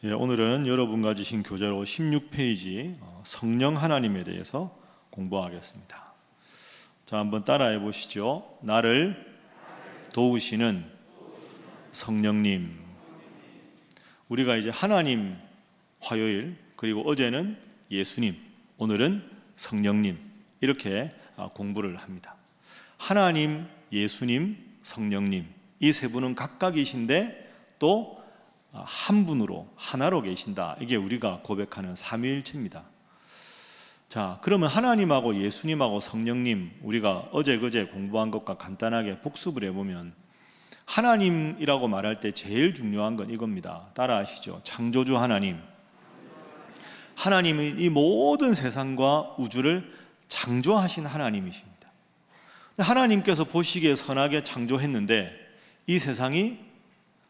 오늘은 여러분과 주신 교재로 16페이지 성령 하나님에 대해서 공부하겠습니다. 자, 한번 따라해 보시죠. 나를 도우시는 성령님. 우리가 이제 하나님 화요일, 그리고 어제는 예수님, 오늘은 성령님, 이렇게 공부를 합니다. 하나님, 예수님, 성령님, 이 세 분은 각각이신데 또 한 분으로 하나로 계신다. 이게 우리가 고백하는 삼위일체입니다. 자, 그러면 하나님하고 예수님하고 성령님, 우리가 어제 그제 공부한 것과 간단하게 복습을 해보면 하나님이라고 말할 때 제일 중요한 건 이겁니다. 따라하시죠. 창조주 하나님. 하나님은 이 모든 세상과 우주를 창조하신 하나님이십니다. 하나님께서 보시기에 선하게 창조했는데 이 세상이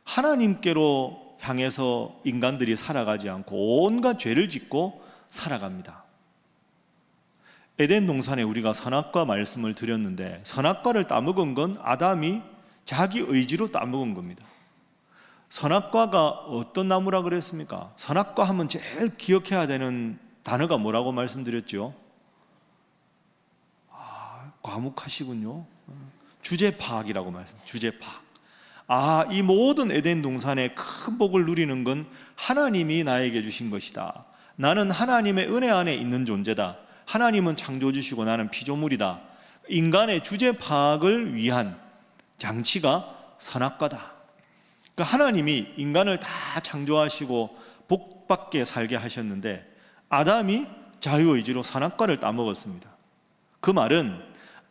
하나님께로 향해서 인간들이 살아가지 않고 온갖 죄를 짓고 살아갑니다. 에덴 동산에 우리가 선악과 말씀을 드렸는데 선악과를 따먹은 건 아담이 자기 의지로 따먹은 겁니다. 선악과가 어떤 나무라 그랬습니까? 선악과 하면 제일 기억해야 되는 단어가 뭐라고 말씀드렸죠? 과묵하시군요. 주제파악이라고 말씀. 주제파악. 이 모든 에덴 동산의 큰 복을 누리는 건 하나님이 나에게 주신 것이다. 나는 하나님의 은혜 안에 있는 존재다. 하나님은 창조주시고 나는 피조물이다. 인간의 주제 파악을 위한 장치가 선악과다. 그러니까 하나님이 인간을 다 창조하시고 복받게 살게 하셨는데 아담이 자유의지로 선악과를 따먹었습니다. 그 말은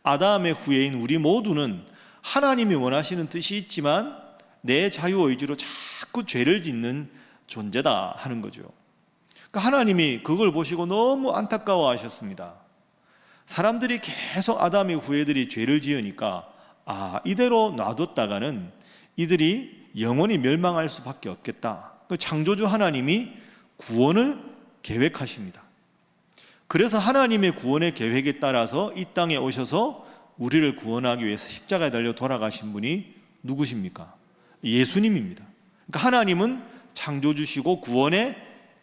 아담의 후예인 우리 모두는 하나님이 원하시는 뜻이 있지만 내 자유의지로 자꾸 죄를 짓는 존재다 하는 거죠. 그러니까 하나님이 그걸 보시고 너무 안타까워 하셨습니다. 사람들이 계속 아담의 후예들이 죄를 지으니까 이대로 놔뒀다가는 이들이 영원히 멸망할 수밖에 없겠다. 창조주 하나님이 구원을 계획하십니다. 그래서 하나님의 구원의 계획에 따라서 이 땅에 오셔서 우리를 구원하기 위해서 십자가에 달려 돌아가신 분이 누구십니까? 예수님입니다. 그러니까 하나님은 창조주시고 구원에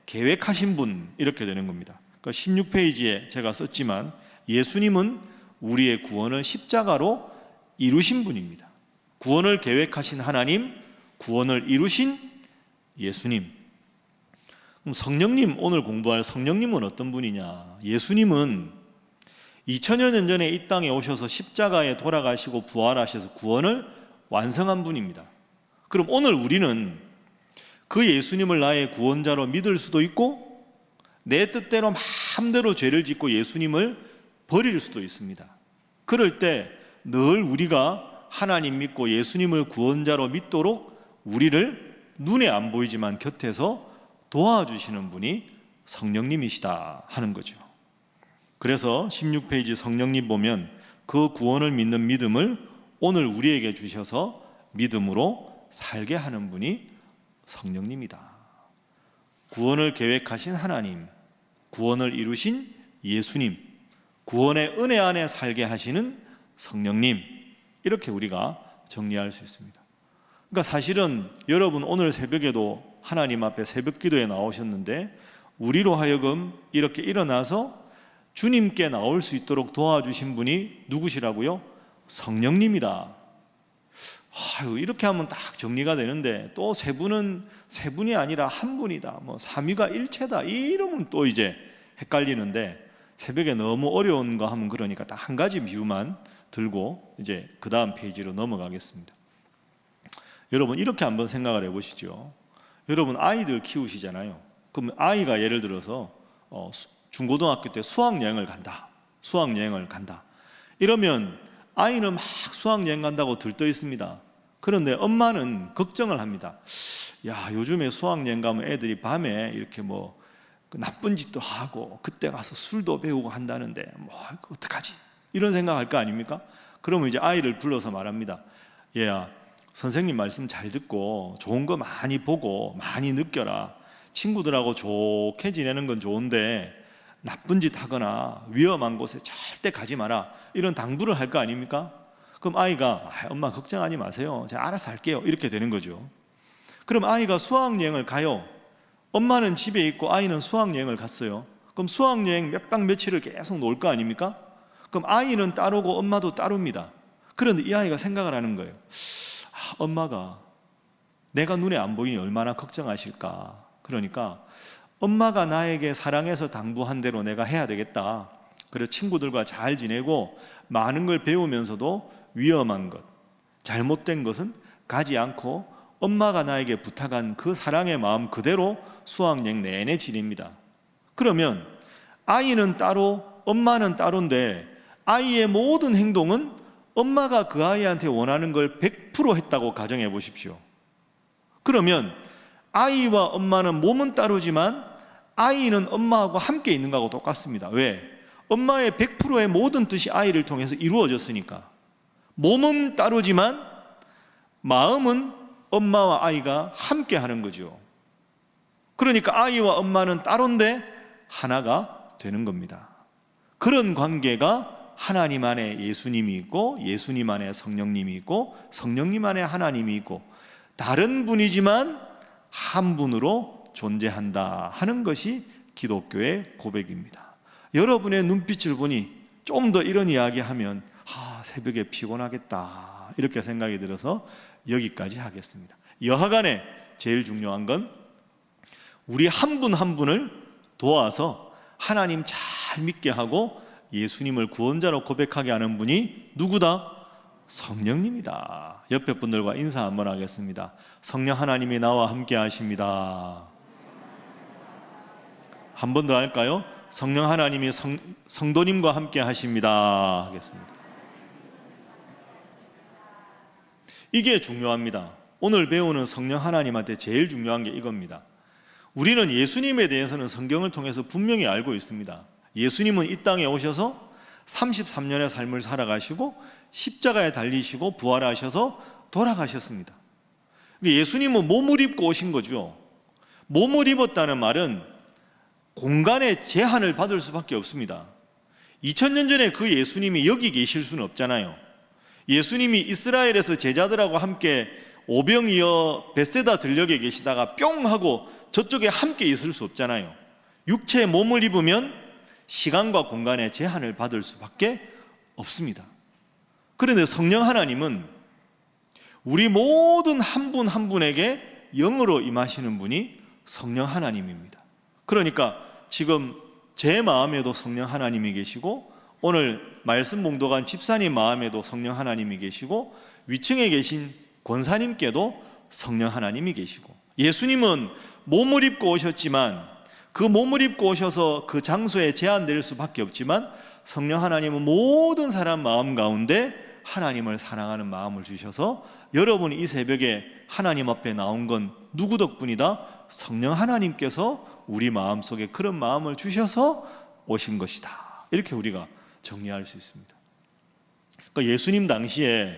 계획하신 분, 이렇게 되는 겁니다. 그러니까 16페이지에 제가 썼지만 예수님은 우리의 구원을 십자가로 이루신 분입니다. 구원을 계획하신 하나님, 구원을 이루신 예수님. 그럼 성령님, 오늘 공부할 성령님은 어떤 분이냐? 예수님은 2000여 년 전에 이 땅에 오셔서 십자가에 돌아가시고 부활하셔서 구원을 완성한 분입니다. 그럼 오늘 우리는 그 예수님을 나의 구원자로 믿을 수도 있고 내 뜻대로 마음대로 죄를 짓고 예수님을 버릴 수도 있습니다. 그럴 때 늘 우리가 하나님 믿고 예수님을 구원자로 믿도록 우리를 눈에 안 보이지만 곁에서 도와주시는 분이 성령님이시다 하는 거죠. 그래서 16페이지 성령님 보면 그 구원을 믿는 믿음을 오늘 우리에게 주셔서 믿음으로 살게 하는 분이 성령님이다. 구원을 계획하신 하나님, 구원을 이루신 예수님, 구원의 은혜 안에 살게 하시는 성령님, 이렇게 우리가 정리할 수 있습니다. 그러니까 사실은 여러분 오늘 새벽에도 하나님 앞에 새벽 기도에 나오셨는데 우리로 하여금 이렇게 일어나서 주님께 나올 수 있도록 도와주신 분이 누구시라고요? 성령님이다. 이렇게 하면 딱 정리가 되는데 또 세 분은 세 분이 아니라 한 분이다. 삼위가 일체다. 이러면 또 이제 헷갈리는데 새벽에 너무 어려운 거 하면 그러니까 딱 한 가지 비유만 들고 이제 그 다음 페이지로 넘어가겠습니다. 여러분 이렇게 한번 생각을 해보시죠. 여러분 아이들 키우시잖아요. 그럼 아이가 예를 들어서 중고등학교 때 수학여행을 간다. 이러면 아이는 막 수학여행 간다고 들떠 있습니다. 그런데 엄마는 걱정을 합니다. 요즘에 수학여행 가면 애들이 밤에 이렇게 나쁜 짓도 하고 그때 가서 술도 배우고 한다는데 어떡하지? 이런 생각할 거 아닙니까? 그러면 이제 아이를 불러서 말합니다. 얘야, 선생님 말씀 잘 듣고 좋은 거 많이 보고 많이 느껴라. 친구들하고 좋게 지내는 건 좋은데 나쁜 짓 하거나 위험한 곳에 절대 가지 마라, 이런 당부를 할 거 아닙니까? 그럼 아이가 엄마 걱정하지 마세요, 제가 알아서 할게요, 이렇게 되는 거죠. 그럼 아이가 수학여행을 가요. 엄마는 집에 있고 아이는 수학여행을 갔어요. 그럼 수학여행 몇 박 며칠을 계속 놀 거 아닙니까? 그럼 아이는 따로고 엄마도 따로입니다. 그런데 이 아이가 생각을 하는 거예요. 엄마가 내가 눈에 안 보이니 얼마나 걱정하실까. 그러니까 엄마가 나에게 사랑해서 당부한 대로 내가 해야 되겠다. 그래서 친구들과 잘 지내고 많은 걸 배우면서도 위험한 것, 잘못된 것은 가지 않고 엄마가 나에게 부탁한 그 사랑의 마음 그대로 수학여행 내내 지냅니다. 그러면 아이는 따로 엄마는 따로인데 아이의 모든 행동은 엄마가 그 아이한테 원하는 걸 100% 했다고 가정해 보십시오. 그러면 아이와 엄마는 몸은 따르지만 아이는 엄마하고 함께 있는 거하고 똑같습니다. 왜? 엄마의 100%의 모든 뜻이 아이를 통해서 이루어졌으니까. 몸은 따르지만 마음은 엄마와 아이가 함께 하는 거죠. 그러니까 아이와 엄마는 따로인데 하나가 되는 겁니다. 그런 관계가 하나님 안에 예수님이 있고 예수님 안에 성령님이 있고 성령님 안에 하나님이 있고 다른 분이지만 한 분으로 존재한다 하는 것이 기독교의 고백입니다. 여러분의 눈빛을 보니 좀 더 이런 이야기하면 새벽에 피곤하겠다 이렇게 생각이 들어서 여기까지 하겠습니다. 여하간에 제일 중요한 건 우리 한 분 한 분을 도와서 하나님 잘 믿게 하고 예수님을 구원자로 고백하게 하는 분이 누구다? 성령님이다. 옆에 분들과 인사 한번 하겠습니다. 성령 하나님이 나와 함께 하십니다. 한 번 더 할까요? 성령 하나님이 성도님과 함께 하십니다 하겠습니다. 이게 중요합니다. 오늘 배우는 성령 하나님한테 제일 중요한 게 이겁니다. 우리는 예수님에 대해서는 성경을 통해서 분명히 알고 있습니다. 예수님은 이 땅에 오셔서 33년의 삶을 살아가시고 십자가에 달리시고 부활하셔서 돌아가셨습니다. 예수님은 몸을 입고 오신 거죠. 몸을 입었다는 말은 공간의 제한을 받을 수밖에 없습니다. 2000년 전에 그 예수님이 여기 계실 수는 없잖아요. 예수님이 이스라엘에서 제자들하고 함께 오병이어 벳세다 들녘에 계시다가 뿅 하고 저쪽에 함께 있을 수 없잖아요. 육체의 몸을 입으면 시간과 공간의 제한을 받을 수밖에 없습니다. 그런데 성령 하나님은 우리 모든 한 분 한 분에게 영으로 임하시는 분이 성령 하나님입니다. 그러니까 지금 제 마음에도 성령 하나님이 계시고 오늘 말씀 봉독한 집사님 마음에도 성령 하나님이 계시고 위층에 계신 권사님께도 성령 하나님이 계시고 예수님은 몸을 입고 오셨지만 그 몸을 입고 오셔서 그 장소에 제한될 수밖에 없지만 성령 하나님은 모든 사람 마음 가운데 하나님을 사랑하는 마음을 주셔서 여러분이 이 새벽에 하나님 앞에 나온 건 누구 덕분이다? 성령 하나님께서 우리 마음속에 그런 마음을 주셔서 오신 것이다. 이렇게 우리가 정리할 수 있습니다. 그러니까 예수님 당시에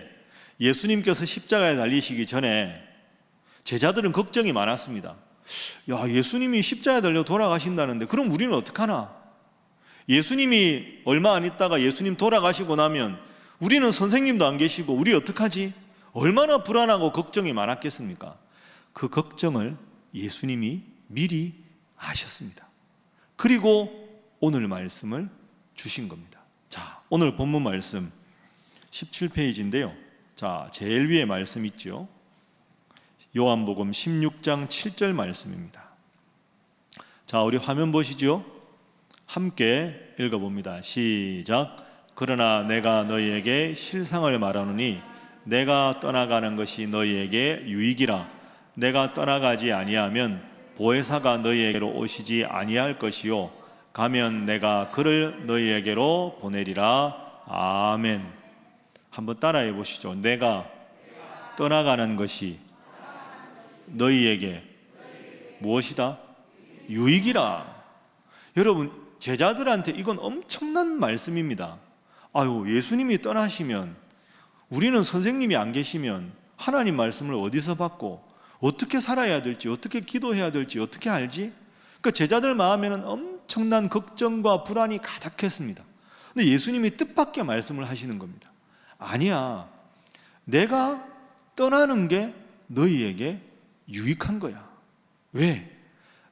예수님께서 십자가에 달리시기 전에 제자들은 걱정이 많았습니다. 야, 예수님이 십자가에 달려 돌아가신다는데 그럼 우리는 어떡하나? 예수님이 얼마 안 있다가 예수님 돌아가시고 나면 우리는 선생님도 안 계시고 우리 어떡하지? 얼마나 불안하고 걱정이 많았겠습니까? 그 걱정을 예수님이 미리 아셨습니다. 그리고 오늘 말씀을 주신 겁니다. 자, 오늘 본문 말씀 17페이지인데요. 자, 제일 위에 말씀 있죠. 요한복음 16장 7절 말씀입니다. 자, 우리 화면 보시죠. 함께 읽어봅니다. 시작. 그러나 내가 너희에게 실상을 말하노니 내가 떠나가는 것이 너희에게 유익이라. 내가 떠나가지 아니하면 보혜사가 너희에게로 오시지 아니할 것이요 가면 내가 그를 너희에게로 보내리라. 아멘. 한번 따라해 보시죠. 내가 떠나가는 것이 너희에게 무엇이다? 유익이라. 여러분, 제자들한테 이건 엄청난 말씀입니다. 아유, 예수님이 떠나시면 우리는 선생님이 안 계시면 하나님 말씀을 어디서 받고 어떻게 살아야 될지, 어떻게 기도해야 될지 어떻게 알지? 그러니까 제자들 마음에는 엄청난 걱정과 불안이 가득했습니다. 근데 예수님이 뜻밖의 말씀을 하시는 겁니다. 아니야, 내가 떠나는 게 너희에게 유익한 거야. 왜?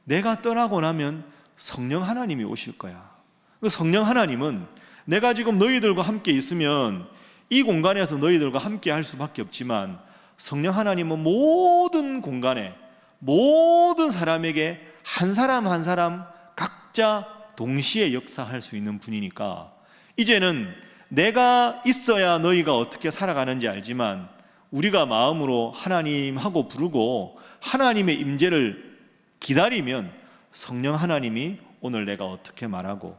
내가 떠나고 나면 성령 하나님이 오실 거야. 그 성령 하나님은 내가 지금 너희들과 함께 있으면 이 공간에서 너희들과 함께 할 수밖에 없지만, 성령 하나님은 모든 공간에 모든 사람에게 한 사람 한 사람 각자 동시에 역사할 수 있는 분이니까, 이제는 내가 있어야 너희가 어떻게 살아가는지 알지만, 우리가 마음으로 하나님하고 부르고 하나님의 임재를 기다리면 성령 하나님이 오늘 내가 어떻게 말하고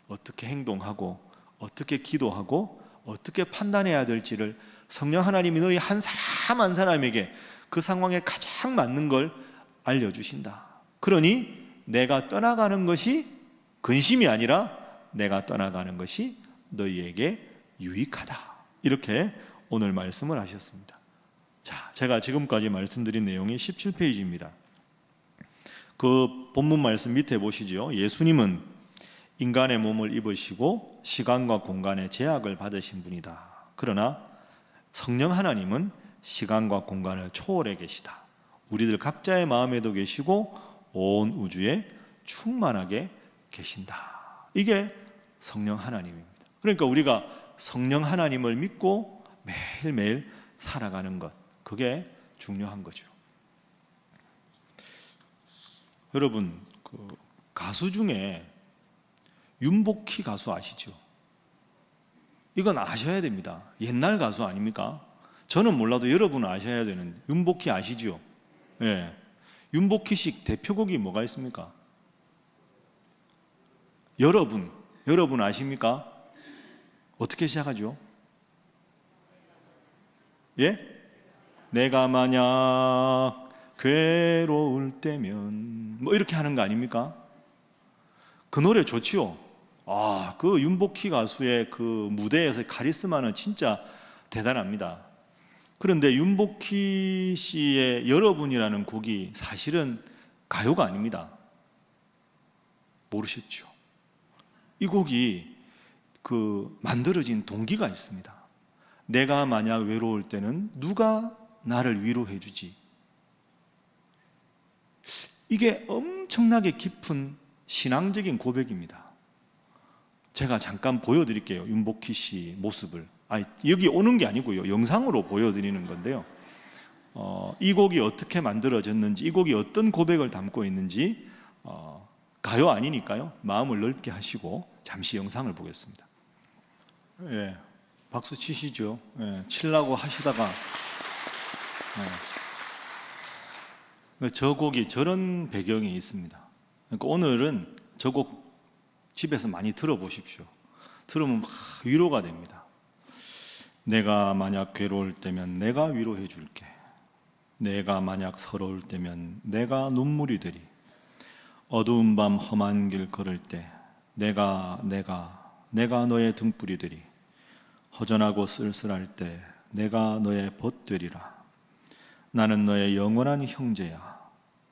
어떻게 행동하고 어떻게 기도하고 어떻게 판단해야 될지를 성령 하나님이 너희 한 사람 한 사람에게 그 상황에 가장 맞는 걸 알려주신다. 그러니 내가 떠나가는 것이 근심이 아니라 내가 떠나가는 것이 너희에게 유익하다. 이렇게 오늘 말씀을 하셨습니다. 자, 제가 지금까지 말씀드린 내용이 17페이지입니다. 그 본문 말씀 밑에 보시죠. 예수님은 인간의 몸을 입으시고 시간과 공간의 제약을 받으신 분이다. 그러나 성령 하나님은 시간과 공간을 초월해 계시다. 우리들 각자의 마음에도 계시고 온 우주에 충만하게 계신다. 이게 성령 하나님입니다. 그러니까 우리가 성령 하나님을 믿고 매일매일 살아가는 것, 그게 중요한 거죠. 여러분, 그 가수 중에 윤복희 가수 아시죠? 이건 아셔야 됩니다. 옛날 가수 아닙니까? 저는 몰라도 여러분은 아셔야 되는, 윤복희 아시죠? 예. 윤복희 씨 대표곡이 뭐가 있습니까? 여러분 아십니까? 어떻게 시작하죠? 예? 내가 만약 괴로울 때면, 뭐 이렇게 하는 거 아닙니까? 그 노래 좋지요. 그 윤복희 가수의 그 무대에서의 카리스마는 진짜 대단합니다. 그런데 윤복희 씨의 여러분이라는 곡이 사실은 가요가 아닙니다. 모르셨죠? 이 곡이 그 만들어진 동기가 있습니다. 내가 만약 외로울 때는 누가 나를 위로해 주지? 이게 엄청나게 깊은 신앙적인 고백입니다. 제가 잠깐 보여드릴게요. 윤복희 씨 모습을. 여기 오는 게 아니고요, 영상으로 보여드리는 건데요. 이 곡이 어떻게 만들어졌는지, 이 곡이 어떤 고백을 담고 있는지, 가요 아니니까요, 마음을 넓게 하시고 잠시 영상을 보겠습니다. 예, 박수 치시죠. 예, 치려고 하시다가 저 곡이 저런 배경이 있습니다. 그러니까 오늘은 저 곡 집에서 많이 들어보십시오. 들으면 막 위로가 됩니다. 내가 만약 괴로울 때면 내가 위로해 줄게. 내가 만약 서러울 때면 내가 눈물이 되리. 어두운 밤 험한 길 걸을 때 내가 너의 등불이 되리. 허전하고 쓸쓸할 때 내가 너의 벗 되리라. 나는 너의 영원한 형제야.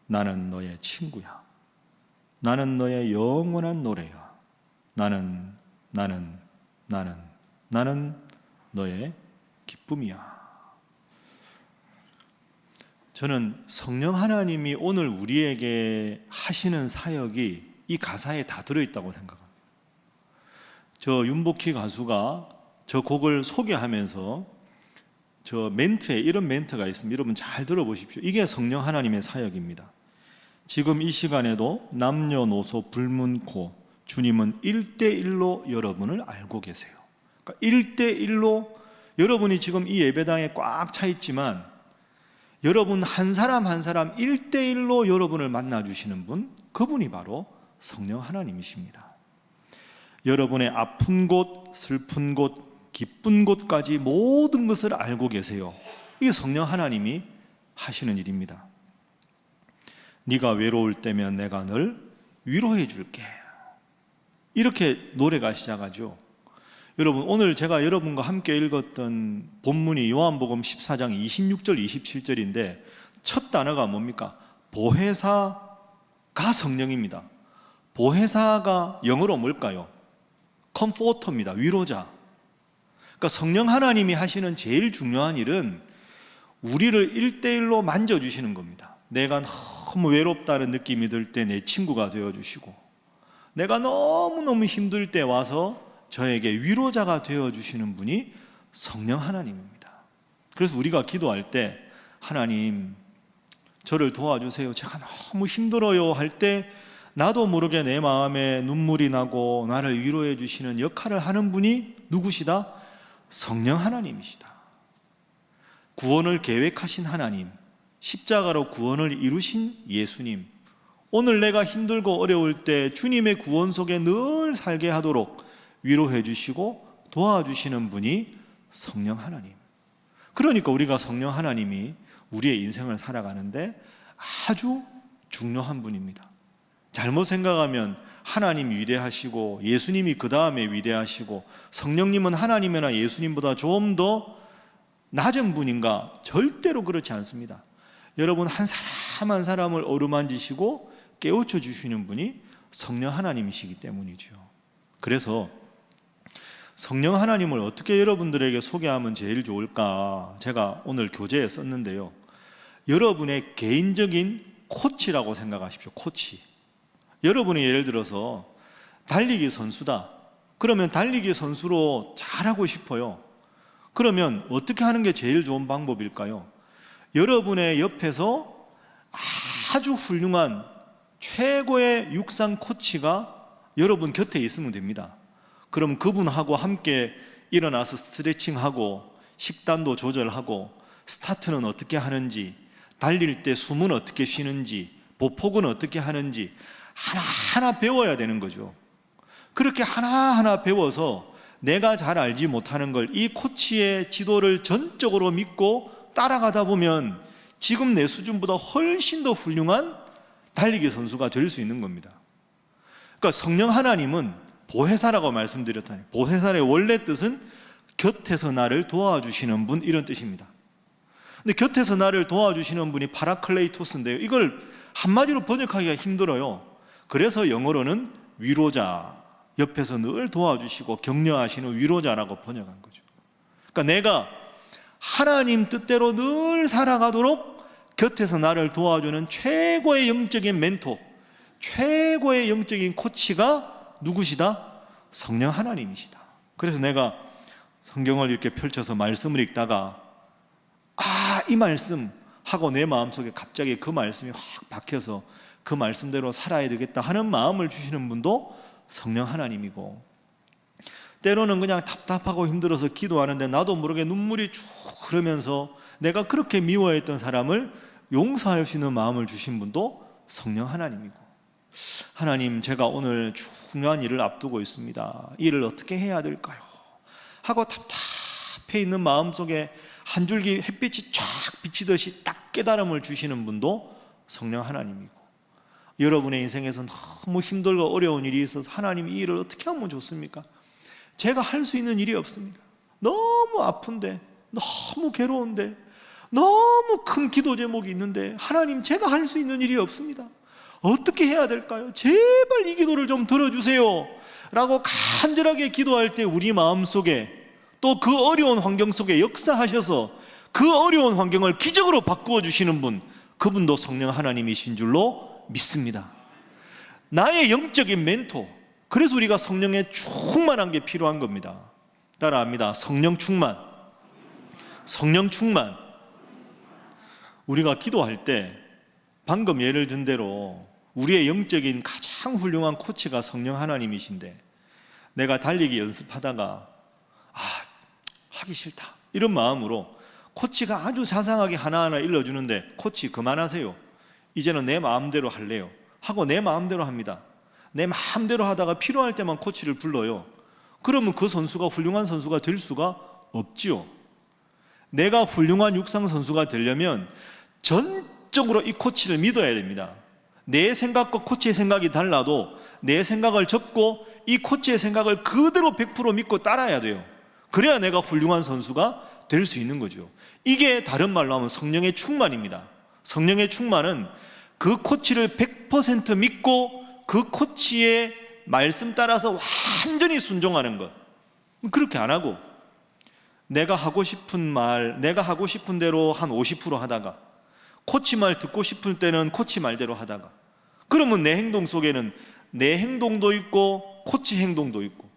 나는 너의 친구야. 나는 너의 영원한 노래야. 나는 너의 기쁨이야. 저는 성령 하나님이 오늘 우리에게 하시는 사역이 이 가사에 다 들어있다고 생각합니다. 저 윤복희 가수가 저 곡을 소개하면서 저 멘트에 이런 멘트가 있습니다. 여러분 잘 들어보십시오. 이게 성령 하나님의 사역입니다. 지금 이 시간에도 남녀노소 불문코 주님은 1대1로 여러분을 알고 계세요. 그러니까 1대1로 여러분이 지금 이 예배당에 꽉 차 있지만 여러분 한 사람 한 사람 1대1로 여러분을 만나주시는 분, 그분이 바로 성령 하나님이십니다. 여러분의 아픈 곳, 슬픈 곳, 기쁜 곳까지 모든 것을 알고 계세요. 이게 성령 하나님이 하시는 일입니다. 네가 외로울 때면 내가 널 위로해 줄게. 이렇게 노래가 시작하죠. 여러분, 오늘 제가 여러분과 함께 읽었던 본문이 요한복음 14장 26절 27절인데 첫 단어가 뭡니까? 보혜사가 성령입니다. 보혜사가 영어로 뭘까요? 컴포터입니다. 위로자. 그러니까 성령 하나님이 하시는 제일 중요한 일은 우리를 1대1로 만져주시는 겁니다. 내가 너무 외롭다는 느낌이 들 때 내 친구가 되어주시고, 내가 너무너무 힘들 때 와서 저에게 위로자가 되어주시는 분이 성령 하나님입니다. 그래서 우리가 기도할 때 하나님 저를 도와주세요, 제가 너무 힘들어요 할 때 나도 모르게 내 마음에 눈물이 나고 나를 위로해 주시는 역할을 하는 분이 누구시다? 성령 하나님이시다. 구원을 계획하신 하나님, 십자가로 구원을 이루신 예수님, 오늘 내가 힘들고 어려울 때 주님의 구원 속에 늘 살게 하도록 위로해 주시고 도와주시는 분이 성령 하나님. 그러니까 우리가 성령 하나님이 우리의 인생을 살아가는데 아주 중요한 분입니다. 잘못 생각하면 하나님 위대하시고 예수님이 그 다음에 위대하시고 성령님은 하나님이나 예수님보다 좀 더 낮은 분인가? 절대로 그렇지 않습니다. 여러분, 한 사람 한 사람을 어루만지시고 깨우쳐 주시는 분이 성령 하나님이시기 때문이죠. 그래서 성령 하나님을 어떻게 여러분들에게 소개하면 제일 좋을까? 제가 오늘 교재에 썼는데요, 여러분의 개인적인 코치라고 생각하십시오. 코치. 여러분이 예를 들어서 달리기 선수다. 그러면 달리기 선수로 잘하고 싶어요. 그러면 어떻게 하는 게 제일 좋은 방법일까요? 여러분의 옆에서 아주 훌륭한 최고의 육상 코치가 여러분 곁에 있으면 됩니다. 그럼 그분하고 함께 일어나서 스트레칭하고 식단도 조절하고 스타트는 어떻게 하는지, 달릴 때 숨은 어떻게 쉬는지, 보폭은 어떻게 하는지 하나하나 배워야 되는 거죠. 그렇게 하나하나 배워서 내가 잘 알지 못하는 걸 이 코치의 지도를 전적으로 믿고 따라가다 보면 지금 내 수준보다 훨씬 더 훌륭한 달리기 선수가 될 수 있는 겁니다. 그러니까 성령 하나님은 보혜사라고 말씀드렸다니, 보혜사의 원래 뜻은 곁에서 나를 도와주시는 분, 이런 뜻입니다. 근데 곁에서 나를 도와주시는 분이 파라클레이토스인데요, 이걸 한마디로 번역하기가 힘들어요. 그래서 영어로는 위로자, 옆에서 늘 도와주시고 격려하시는 위로자라고 번역한 거죠. 그러니까 내가 하나님 뜻대로 늘 살아가도록 곁에서 나를 도와주는 최고의 영적인 멘토, 최고의 영적인 코치가 누구시다? 성령 하나님이시다. 그래서 내가 성경을 이렇게 펼쳐서 말씀을 읽다가 이 말씀 하고 내 마음속에 갑자기 그 말씀이 확 박혀서 그 말씀대로 살아야 되겠다 하는 마음을 주시는 분도 성령 하나님이고, 때로는 그냥 답답하고 힘들어서 기도하는데 나도 모르게 눈물이 쭉 흐르면서 내가 그렇게 미워했던 사람을 용서할 수 있는 마음을 주신 분도 성령 하나님이고, 하나님 제가 오늘 중요한 일을 앞두고 있습니다, 이 일을 어떻게 해야 될까요? 하고 답답해 있는 마음속에 한 줄기 햇빛이 쫙 비치듯이 딱 깨달음을 주시는 분도 성령 하나님이고, 여러분의 인생에서 너무 힘들고 어려운 일이 있어서 하나님 이 일을 어떻게 하면 좋습니까? 제가 할 수 있는 일이 없습니다. 너무 아픈데, 너무 괴로운데, 너무 큰 기도 제목이 있는데 하나님 제가 할 수 있는 일이 없습니다. 어떻게 해야 될까요? 제발 이 기도를 좀 들어주세요 라고 간절하게 기도할 때 우리 마음속에 또 그 어려운 환경 속에 역사하셔서 그 어려운 환경을 기적으로 바꾸어 주시는 분, 그분도 성령 하나님이신 줄로 믿습니다. 나의 영적인 멘토, 그래서 우리가 성령에 충만한 게 필요한 겁니다. 따라합니다. 성령 충만. 성령 충만. 우리가 기도할 때 방금 예를 든 대로 우리의 영적인 가장 훌륭한 코치가 성령 하나님이신데, 내가 달리기 연습하다가 하기 싫다 이런 마음으로 코치가 아주 자상하게 하나하나 일러주는데, 코치 그만하세요, 이제는 내 마음대로 할래요 하고 내 마음대로 합니다. 내 마음대로 하다가 필요할 때만 코치를 불러요. 그러면 그 선수가 훌륭한 선수가 될 수가 없지요. 내가 훌륭한 육상 선수가 되려면 전적으로 이 코치를 믿어야 됩니다. 내 생각과 코치의 생각이 달라도 내 생각을 접고 이 코치의 생각을 그대로 100% 믿고 따라야 돼요. 그래야 내가 훌륭한 선수가 될 수 있는 거죠. 이게 다른 말로 하면 성령의 충만입니다. 성령의 충만은 그 코치를 100% 믿고 그 코치의 말씀 따라서 완전히 순종하는 것. 그렇게 안 하고 내가 하고 싶은 말, 내가 하고 싶은 대로 한 50% 하다가 코치 말 듣고 싶을 때는 코치 말대로 하다가, 그러면 내 행동 속에는 내 행동도 있고 코치 행동도 있고,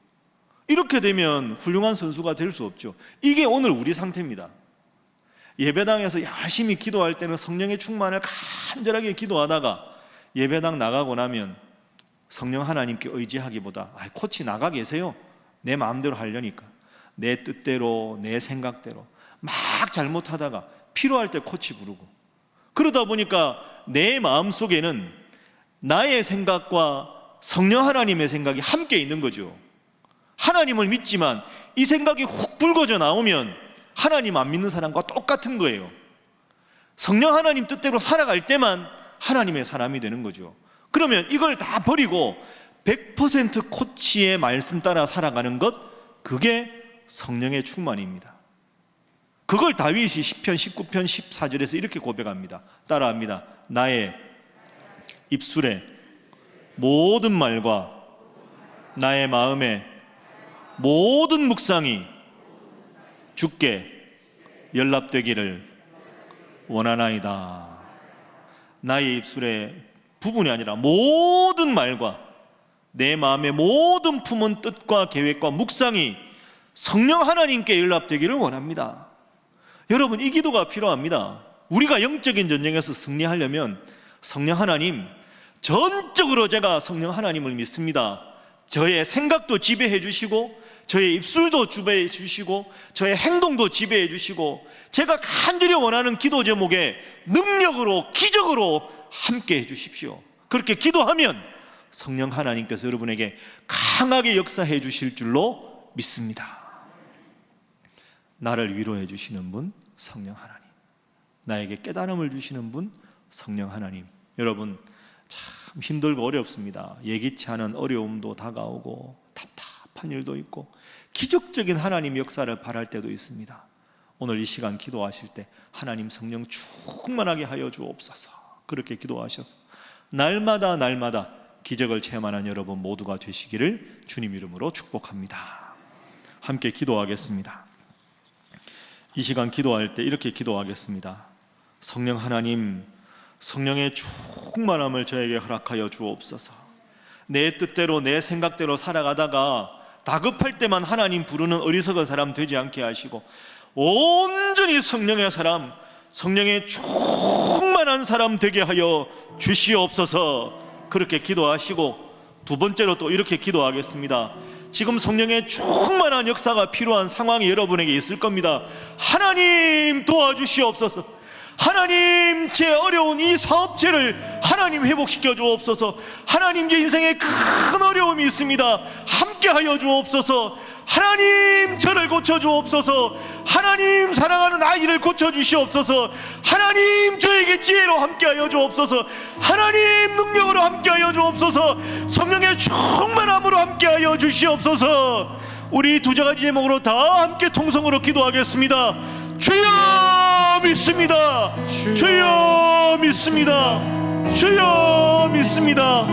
이렇게 되면 훌륭한 선수가 될 수 없죠. 이게 오늘 우리 상태입니다. 예배당에서 열심히 기도할 때는 성령의 충만을 간절하게 기도하다가 예배당 나가고 나면 성령 하나님께 의지하기보다 코치 나가 계세요, 내 마음대로 하려니까, 내 뜻대로 내 생각대로 막 잘못하다가 필요할 때 코치 부르고, 그러다 보니까 내 마음속에는 나의 생각과 성령 하나님의 생각이 함께 있는 거죠. 하나님을 믿지만 이 생각이 훅 불거져 나오면 하나님 안 믿는 사람과 똑같은 거예요. 성령 하나님 뜻대로 살아갈 때만 하나님의 사람이 되는 거죠. 그러면 이걸 다 버리고 100% 코치의 말씀 따라 살아가는 것, 그게 성령의 충만입니다. 그걸 다윗이 시편 19편 14절에서 이렇게 고백합니다. 따라합니다. 나의 입술에 모든 말과 나의 마음에 모든 묵상이 주께 연락되기를 원하나이다. 나의 입술에 부분이 아니라 모든 말과 내 마음의 모든 품은 뜻과 계획과 묵상이 성령 하나님께 연락되기를 원합니다. 여러분, 이 기도가 필요합니다. 우리가 영적인 전쟁에서 승리하려면 성령 하나님, 전적으로 제가 성령 하나님을 믿습니다, 저의 생각도 지배해 주시고 저의 입술도 지배해 주시고 저의 행동도 지배해 주시고 제가 간절히 원하는 기도 제목에 능력으로 기적으로 함께 해 주십시오. 그렇게 기도하면 성령 하나님께서 여러분에게 강하게 역사해 주실 줄로 믿습니다. 나를 위로해 주시는 분 성령 하나님, 나에게 깨달음을 주시는 분 성령 하나님. 여러분, 참 힘들고 어렵습니다. 예기치 않은 어려움도 다가오고 답답한 일도 있고 기적적인 하나님 역사를 바랄 때도 있습니다. 오늘 이 시간 기도하실 때 하나님 성령 충만하게 하여 주옵소서, 그렇게 기도하셔서 날마다 기적을 체험하는 여러분 모두가 되시기를 주님 이름으로 축복합니다. 함께 기도하겠습니다. 이 시간 기도할 때 이렇게 기도하겠습니다. 성령 하나님, 성령의 충만함을 저에게 허락하여 주옵소서. 내 뜻대로 내 생각대로 살아가다가 다급할 때만 하나님 부르는 어리석은 사람 되지 않게 하시고 온전히 성령의 사람, 성령의 충만한 사람 되게 하여 주시옵소서. 그렇게 기도하시고 두 번째로 또 이렇게 기도하겠습니다. 지금 성령의 충만한 역사가 필요한 상황이 여러분에게 있을 겁니다. 하나님 도와주시옵소서. 하나님, 제 어려운 이 사업체를 하나님 회복시켜 주옵소서. 하나님, 제 인생에 큰 어려움이 있습니다. 함께 하여 주옵소서. 하나님, 저를 고쳐 주옵소서. 하나님, 사랑하는 아이를 고쳐 주시옵소서. 하나님, 저에게 지혜로 함께 하여 주옵소서. 하나님, 능력으로 함께 하여 주옵소서. 성령의 충만함으로 함께 하여 주시옵소서. 우리 두 가지 제목으로 다 함께 통성으로 기도하겠습니다. 주여 믿습니다. 주여 믿습니다. 주여 믿습니다.